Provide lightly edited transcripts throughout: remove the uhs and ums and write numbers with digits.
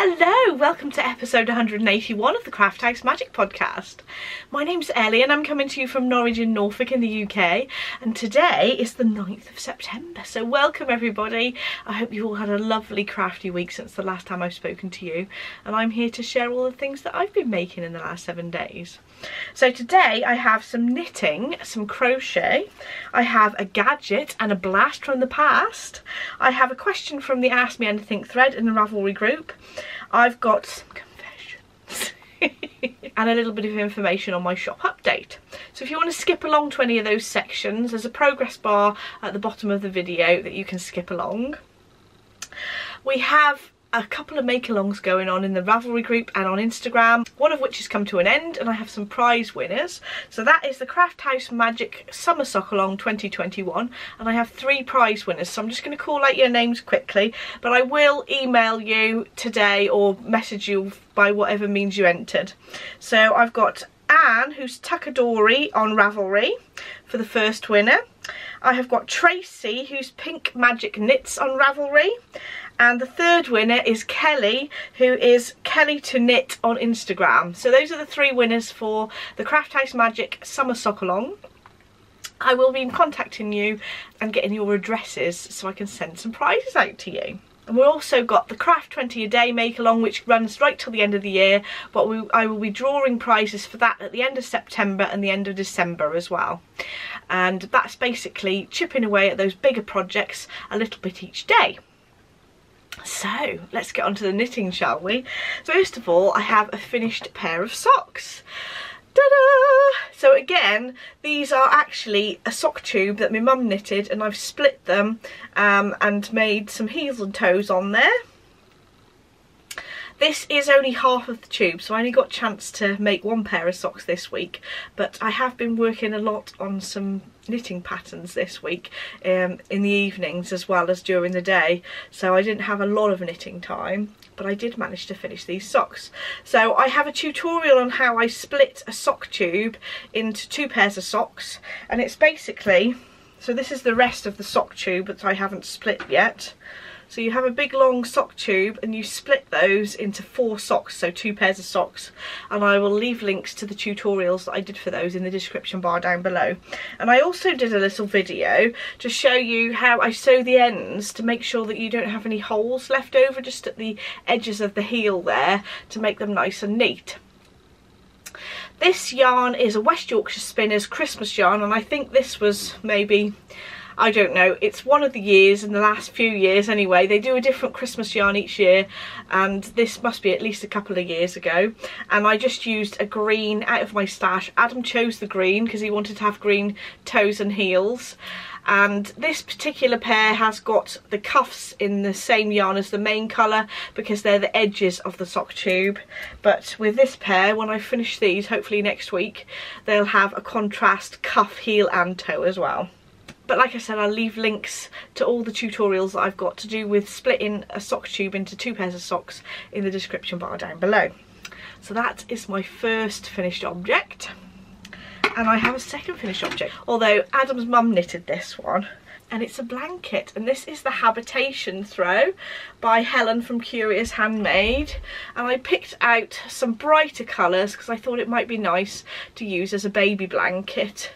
Hello, welcome to episode 181 of the Craft House Magic podcast. My name's Ellie and I'm coming to you from Norwich in Norfolk in the UK, and today is the 9th of September, so welcome everybody. I hope you all had a lovely crafty week since the last time I've spoken to you, and I'm here to share all the things that I've been making in the last 7 days. So today I have some knitting, some crochet, I have a gadget and a blast from the past, I have a question from the Ask Me Anything thread in the Ravelry group, I've got some confessions and a little bit of information on my shop update. So if you want to skip along to any of those sections, there's a progress bar at the bottom of the video that you can skip along. We have a couple of Makalongs going on in the Ravelry group and on Instagram, one of which has come to an end, and I have some prize winners. So that is the Craft House Magic Summer Sock Along 2021, and I have 3 prize winners, so I'm just going to call out your names quickly, but I will email you today or message you by whatever means you entered. So I've got Anne, who's Tuckerdoory on Ravelry, for the first winner. I have got Tracy, who's PinkMagicKnits on Ravelry. And the third winner is Kelly, who is Kelly to Knit on Instagram. So those are the 3 winners for the Craft House Magic Summer Sock Along. I will be contacting you and getting your addresses so I can send some prizes out to you. And we've also got the Craft 20 a Day Make Along, which runs right till the end of the year, but I will be drawing prizes for that at the end of September and the end of December as well. And that's basically chipping away at those bigger projects a little bit each day. So let's get on to the knitting, shall we? So first of all, I have a finished pair of socks. Ta-da! So again, these are actually a sock tube that my mum knitted, and I've split them and made some heels and toes on there. This is only half of the tube, so I only got a chance to make 1 pair of socks this week, but I have been working a lot on some knitting patterns this week in the evenings as well as during the day, so I didn't have a lot of knitting time, but I did manage to finish these socks. So I have a tutorial on how I split a sock tube into 2 pairs of socks, and it's basically, so this is the rest of the sock tube that I haven't split yet. So you have a big long sock tube and you split those into 4 socks, so 2 pairs of socks, and I will leave links to the tutorials that I did for those in the description bar down below. And I also did a little video to show you how I sew the ends to make sure that you don't have any holes left over just at the edges of the heel there, to make them nice and neat. This yarn is a West Yorkshire Spinners Christmas yarn, and I think this was maybe, I don't know, it's one of the years, in the last few years anyway, they do a different Christmas yarn each year, and this must be at least a couple of years ago. And I just used a green out of my stash. Adam chose the green because he wanted to have green toes and heels. And this particular pair has got the cuffs in the same yarn as the main colour because they're the edges of the sock tube. But with this pair, when I finish these, hopefully next week, they'll have a contrast cuff, heel and toe as well. But like I said, I'll leave links to all the tutorials that I've got to do with splitting a sock tube into 2 pairs of socks in the description bar down below. So that is my first finished object. And I have a second finished object, although Adam's mum knitted this one, and it's a blanket, and this is the Habitation throw by Helen from Curious Handmade, and I picked out some brighter colours because I thought it might be nice to use as a baby blanket,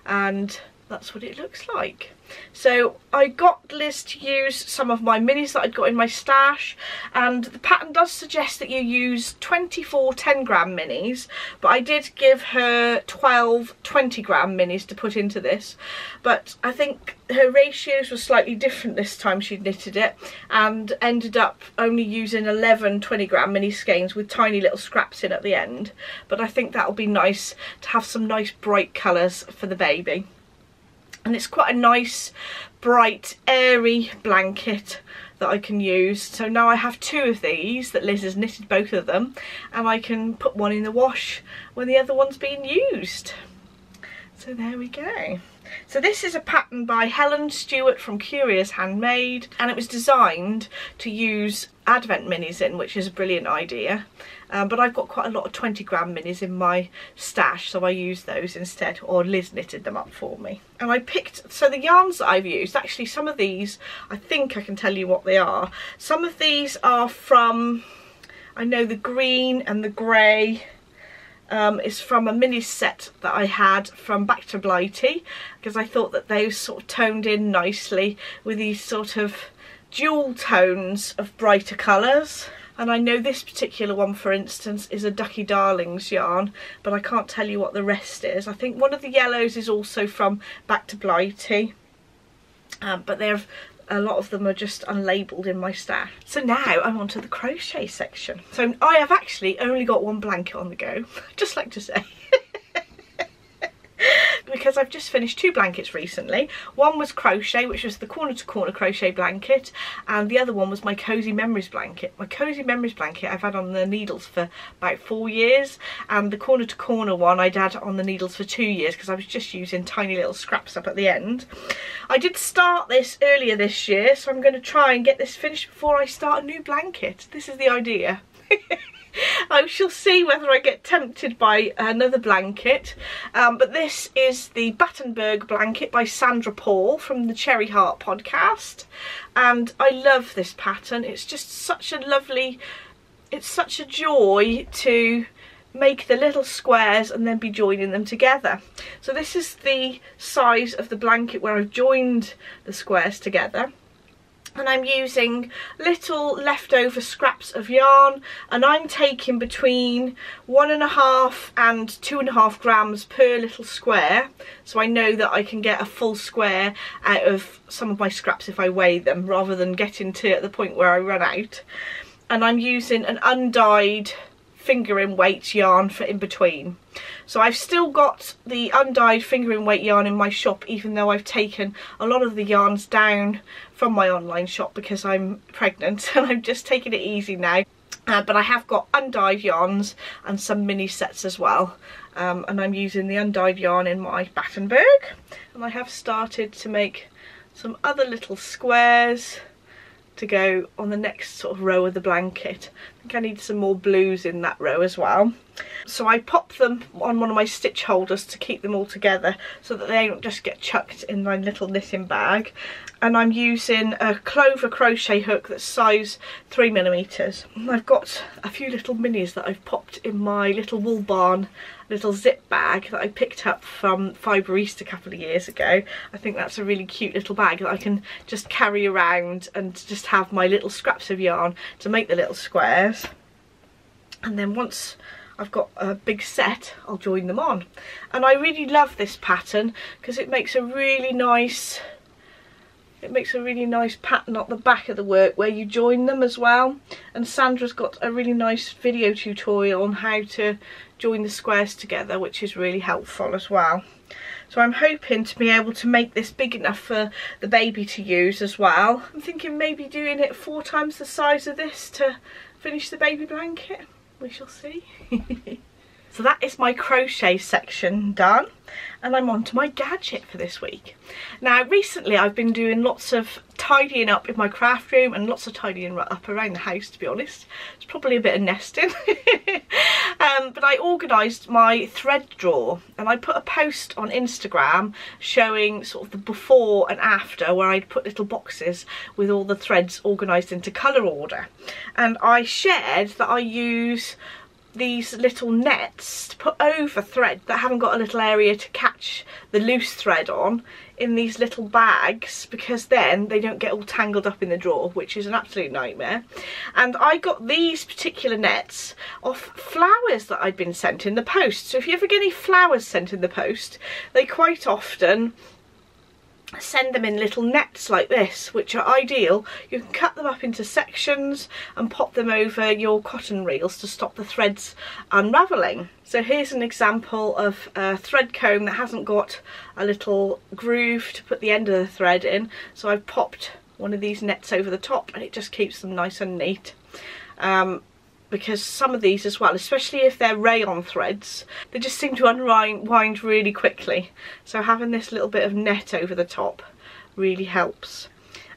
and that's what it looks like. So I got Liz to use some of my minis that I'd got in my stash, and the pattern does suggest that you use 24 10-gram minis, but I did give her 12 20-gram minis to put into this. But I think her ratios were slightly different this time she'd knitted it, and ended up only using 11 20-gram mini skeins with tiny little scraps in at the end. But I think that'll be nice to have some nice bright colours for the baby. And it's quite a nice, bright, airy blanket that I can use. So now I have 2 of these that Liz has knitted, both of them, and I can put one in the wash when the other one's being used. So there we go. So this is a pattern by Helen Stewart from Curious Handmade, and it was designed to use Advent minis in, which is a brilliant idea. But I've got quite a lot of 20-gram minis in my stash, so I used those instead, or Liz knitted them up for me. And I picked, so the yarns that I've used, actually some of these, I think I can tell you what they are. Some of these are from I know the green and the grey is from a mini set that I had from Back to Blighty, because I thought that those sort of toned in nicely with these sort of dual tones of brighter colours. And I know this particular one, for instance, is a Ducky Darlings yarn, but I can't tell you what the rest is. I think one of the yellows is also from Back to Blighty, but a lot of them are just unlabelled in my stash. So now I'm on to the crochet section. So I have actually only got one blanket on the go, just like to say. Because I've just finished 2 blankets recently. One was crochet, which was the corner to corner crochet blanket, and the other one was my Cozy Memories blanket. My Cozy Memories blanket I've had on the needles for about 4 years, and the corner to corner one I'd had on the needles for 2 years because I was just using tiny little scraps up at the end. I did start this earlier this year, so I'm going to try and get this finished before I start a new blanket. This is the idea. I shall see whether I get tempted by another blanket, but this is the Battenberg blanket by Sandra Paul from the Cherry Heart podcast, and I love this pattern. It's just such a lovely, it's such a joy to make the little squares and then be joining them together. So this is the size of the blanket where I've joined the squares together. And I'm using little leftover scraps of yarn, and I'm taking between 1.5 and 2.5 grams per little square, so I know that I can get a full square out of some of my scraps if I weigh them, rather than getting to at the point where I run out. And I'm using an undyed fingering weight yarn for in between. So I've still got the undyed fingering weight yarn in my shop, even though I've taken a lot of the yarns down from my online shop because I'm pregnant and I'm just taking it easy now. But I have got undyed yarns and some mini sets as well, and I'm using the undyed yarn in my Battenberg, and I have started to make some other little squares to go on the next sort of row of the blanket. I think I need some more blues in that row as well. So I pop them on one of my stitch holders to keep them all together so that they don't just get chucked in my little knitting bag. And I'm using a Clover crochet hook that's size 3mm. I've got a few little minis that I've popped in my little Wool Barn little zip bag that I picked up from Fibre East a couple of years ago. I think that's a really cute little bag that I can just carry around and just have my little scraps of yarn to make the little squares. And then once I've got a big set, I'll join them on. And I really love this pattern because it makes a really nice pattern at the back of the work where you join them as well. And Sandra's got a really nice video tutorial on how to join the squares together, which is really helpful as well. So I'm hoping to be able to make this big enough for the baby to use as well. I'm thinking maybe doing it 4 times the size of this to finish the baby blanket. We shall see. So that is my crochet section done, and I'm on to my gadget for this week. Now recently I've been doing lots of tidying up in my craft room and lots of tidying up around the house, to be honest. It's probably a bit of nesting. But I organised my thread drawer, and I put a post on Instagram showing sort of the before and after, where I'd put little boxes with all the threads organised into colour order. And I shared that I use these little nets to put over thread that haven't got a little area to catch the loose thread on in these little bags, because then they don't get all tangled up in the drawer, which is an absolute nightmare. And I got these particular nets off flowers that I'd been sent in the post. So if you ever get any flowers sent in the post, they quite often send them in little nets like this, which are ideal. You can cut them up into sections and pop them over your cotton reels to stop the threads unravelling. So here's an example of a thread comb that hasn't got a little groove to put the end of the thread in, so I've popped one of these nets over the top, and it just keeps them nice and neat. Because some of these as well, especially if they're rayon threads, they just seem to unwind really quickly. So having this little bit of net over the top really helps.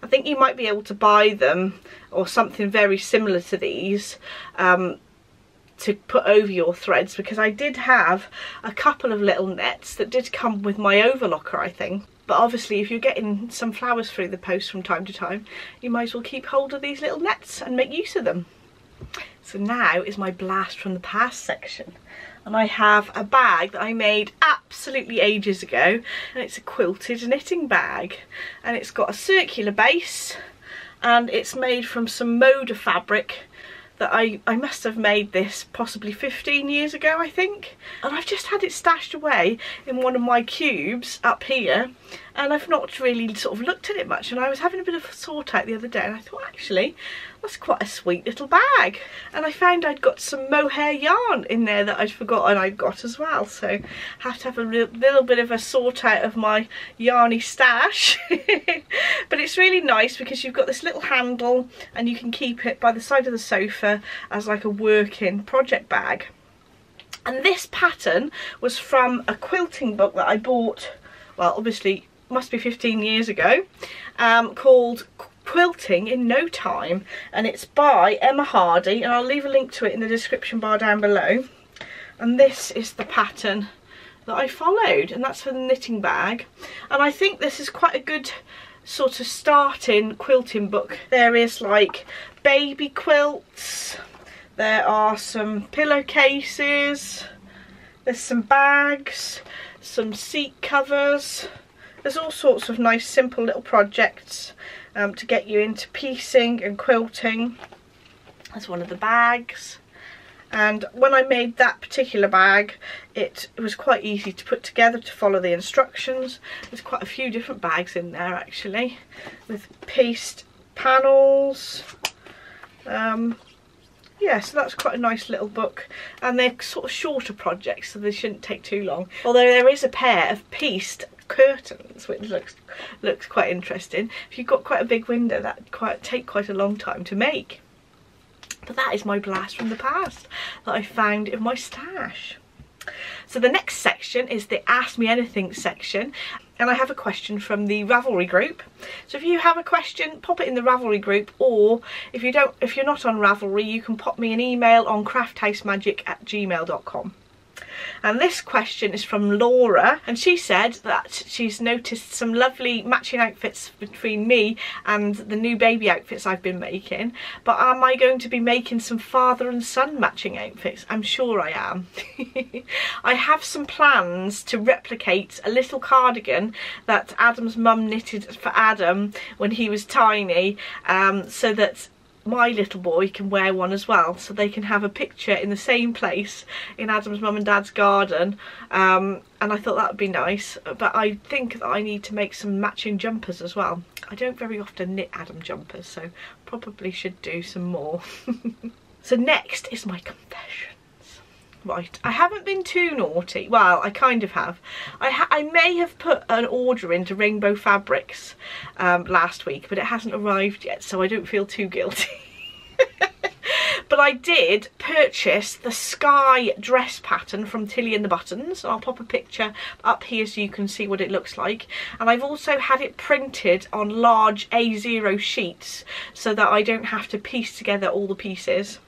I think you might be able to buy them, or something very similar to these, to put over your threads, because I did have a couple of little nets that did come with my overlocker, I think. But obviously if you're getting some flowers through the post from time to time, you might as well keep hold of these little nets and make use of them. So now is my blast from the past section. And I have a bag that I made absolutely ages ago, and it's a quilted knitting bag, and it's got a circular base, and it's made from some Moda fabric that I must have made this possibly 15 years ago, I think, and I've just had it stashed away in one of my cubes up here, and I've not really sort of looked at it much, and I was having a bit of a sort out the other day, and I thought, actually, that's quite a sweet little bag. And I found I'd got some mohair yarn in there that I'd forgotten I'd got as well, so I have to have a little bit of a sort out of my yarny stash. But it's really nice because you've got this little handle and you can keep it by the side of the sofa as like a working project bag. And this pattern was from a quilting book that I bought, well, obviously must be 15 years ago, called Quilting in No Time, and it's by Emma Hardy, and I'll leave a link to it in the description bar down below. And this is the pattern that I followed, and that's for the knitting bag. And I think this is quite a good sort of starting quilting book. There is like baby quilts, there are some pillowcases, there's some bags, some seat covers. There's all sorts of nice simple little projects to get you into piecing and quilting. That's one of the bags. And when I made that particular bag, it was quite easy to put together to follow the instructions. There's quite a few different bags in there actually, with pieced panels. Yeah, so that's quite a nice little book, and they're sort of shorter projects, so they shouldn't take too long. Although there is a pair of pieced curtains, which looks quite interesting. If you've got quite a big window, that take quite a long time to make. But that is my blast from the past that I found in my stash. So the next section is the Ask Me Anything section, and I have a question from the Ravelry group. So if you have a question, pop it in the Ravelry group, or if you're not on Ravelry, you can pop me an email on crafthousemagik@gmail.com. And this question is from Laura, and she said that she's noticed some lovely matching outfits between me and the new baby outfits I've been making, but am I going to be making some father and son matching outfits? I'm sure I am. I have some plans to replicate a little cardigan that Adam's mum knitted for Adam when he was tiny, so that my little boy can wear one as well, so they can have a picture in the same place in Adam's mum and dad's garden. And I thought that would be nice, but I think that I need to make some matching jumpers as well. I don't very often knit Adam jumpers, so probably should do some more. So next is my confessions. Right, I haven't been too naughty. Well, I kind of have. I may have put an order into Rainbow Fabrics last week, but it hasn't arrived yet, so I don't feel too guilty. But I did purchase the sky dress pattern from Tilly and the Buttons. I'll pop a picture up here so you can see what it looks like. And I've also had it printed on large A0 sheets so that I don't have to piece together all the pieces.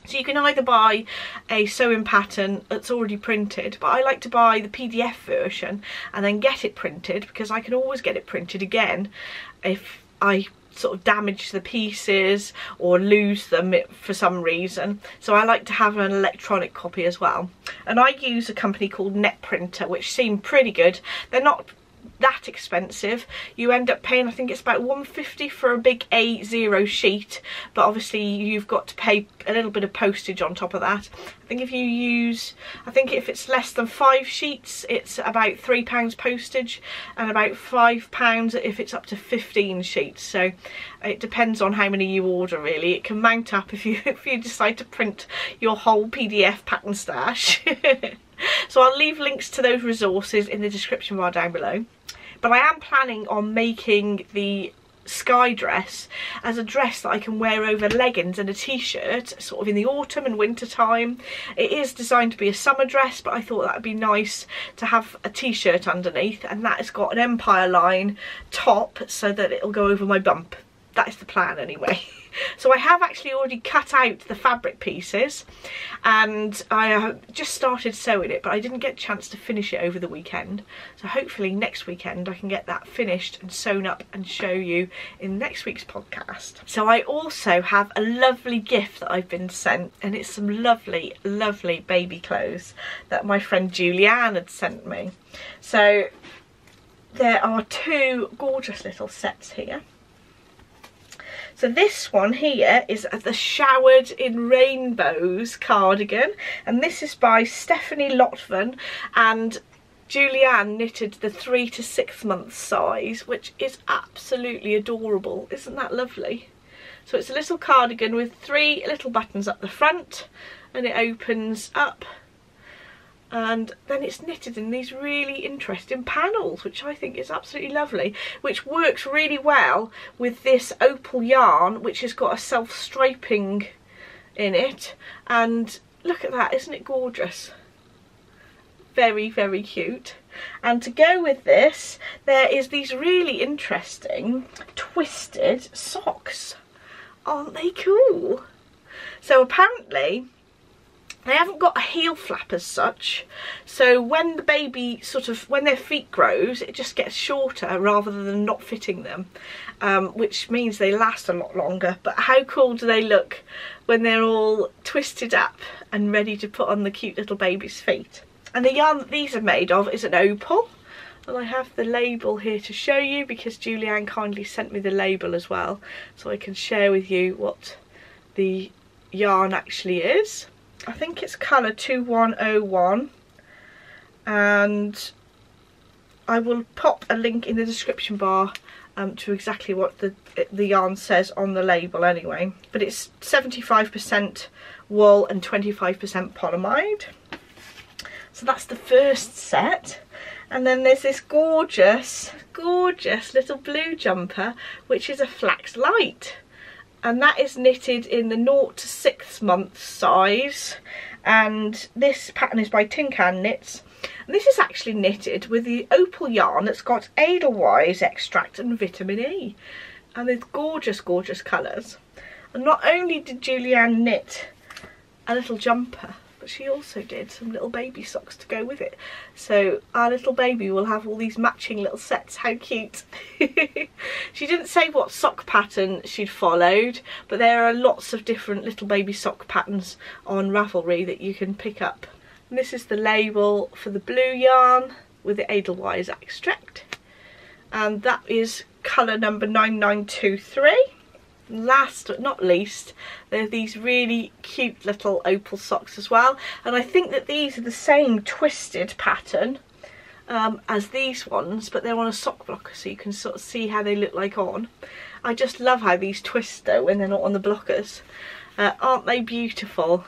So you can either buy a sewing pattern that's already printed, but I like to buy the PDF version and then get it printed, because I can always get it printed again if I sort of damage the pieces or lose them for some reason. So I like to have an electronic copy as well. And I use a company called NetPrinter, which seem pretty good. They're not that expensive. You end up paying, I think it's about £1.50 for a big A0 sheet, but obviously you've got to pay a little bit of postage on top of that. I think if it's less than 5 sheets, it's about £3 postage, and about £5 if it's up to 15 sheets. So it depends on how many you order, really. It can mount up if you decide to print your whole PDF pattern stash. So I'll leave links to those resources in the description bar down below. But I am planning on making the sky dress as a dress that I can wear over leggings and a t-shirt, sort of in the autumn and winter time. It is designed to be a summer dress, but I thought that would be nice to have a t-shirt underneath, and that has got an Empire line top so that it'll go over my bump. that is the plan anyway. So I have actually already cut out the fabric pieces, and I just started sewing it, but I didn't get a chance to finish it over the weekend. So hopefully next weekend I can get that finished and sewn up and show you in next week's podcast. So I also have a lovely gift that I've been sent, and it's some lovely, lovely baby clothes that my friend Julianne had sent me. So there are two gorgeous little sets here. So this one here is the Showered in Rainbows cardigan, and this is by Stephanie Lotvan, and Julianne knitted the 3 to 6 month size, which is absolutely adorable. Isn't that lovely? So it's a little cardigan with 3 little buttons up the front, and it opens up, and then it's knitted in these really interesting panels, which I think is absolutely lovely, which works really well with this opal yarn, which has got a self-striping in it. And look at that, isn't it gorgeous? Very, very cute. And to go with this, there is these really interesting twisted socks. Aren't they cool? So apparently they haven't got a heel flap as such, so when the baby when their feet grows, it just gets shorter rather than not fitting them, which means they last a lot longer. But how cool do they look when they're all twisted up and ready to put on the cute little baby's feet? And the yarn that these are made of is an opal, and I have the label here to show you because Julianne kindly sent me the label as well, so I can share with you what the yarn actually is. I think it's colour 2101, and I will pop a link in the description bar to exactly what the yarn says on the label anyway. But it's 75% wool and 25% polyamide. So that's the first set. And then there's this gorgeous, gorgeous little blue jumper, which is a flax light. And that is knitted in the 0 to 6 month size, and this pattern is by PinkMagicKnits. And this is actually knitted with the opal yarn that's got Edelweiss extract and vitamin E, and there's gorgeous, gorgeous colours. And not only did Julianne knit a little jumper, but she also did some little baby socks to go with it. So our little baby will have all these matching little sets. How cute. She didn't say what sock pattern she'd followed, but there are lots of different little baby sock patterns on Ravelry that you can pick up. And this is the label for the blue yarn with the Edelweiss extract, and that is colour number 9923. Last but not least, there are these really cute little opal socks as well, and I think that these are the same twisted pattern as these ones, but they're on a sock blocker, so you can sort of see how they look like on. I just love how these twist though when they're not on the blockers. Aren't they beautiful?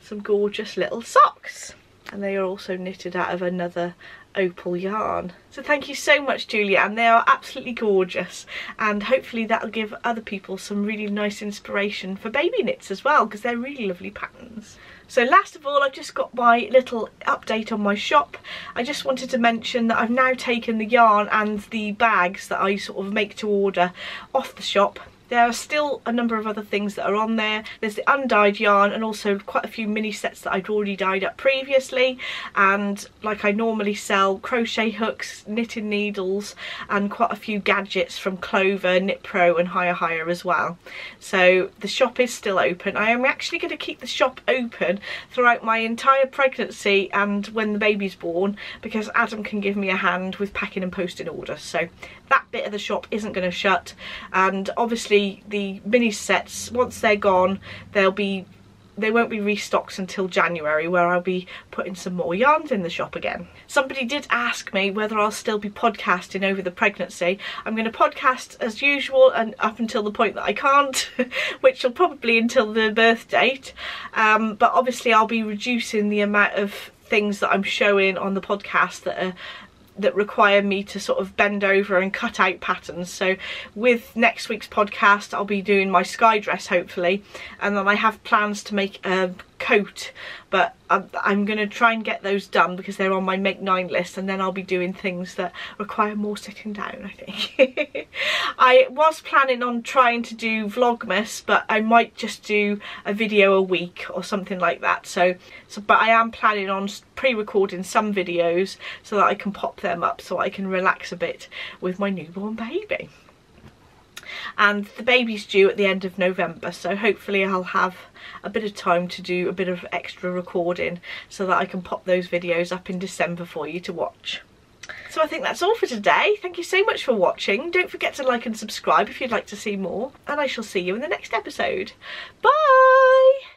Some gorgeous little socks, and they are also knitted out of another opal yarn. So thank you so much, Julianne. They are absolutely gorgeous, and hopefully that'll give other people some really nice inspiration for baby knits as well, because they're really lovely patterns. So last of all, I've just got my little update on my shop. I just wanted to mention that I've now taken the yarn and the bags that I sort of make to order off the shop. There are still a number of other things that are on there. There's the undyed yarn, and also quite a few mini sets that I'd already dyed up previously, and like I normally sell, crochet hooks, knitting needles, and quite a few gadgets from Clover, Knit Pro and Hire as well. So the shop is still open. I am actually going to keep the shop open throughout my entire pregnancy and when the baby's born, because Adam can give me a hand with packing and posting orders. So that bit of the shop isn't going to shut, and obviously the mini sets, once they're gone, they won't be restocked until January, where I'll be putting some more yarns in the shop again. Somebody did ask me whether I'll still be podcasting over the pregnancy. I'm going to podcast as usual and up until the point that I can't, which will probably until the birth date, but obviously I'll be reducing the amount of things that I'm showing on the podcast that require me to sort of bend over and cut out patterns. So with next week's podcast, I'll be doing my sky dress hopefully, and then I have plans to make a coat, but I'm going to try and get those done because they're on my make 9 list, and then I'll be doing things that require more sitting down, I think. I was planning on trying to do Vlogmas, but I might just do a video a week or something like that. But I am planning on pre-recording some videos so that I can pop them up so I can relax a bit with my newborn baby. And the baby's due at the end of November, so hopefully I'll have a bit of time to do a bit of extra recording so that I can pop those videos up in December for you to watch. So I think that's all for today. Thank you so much for watching. Don't forget to like and subscribe if you'd like to see more, and I shall see you in the next episode. Bye!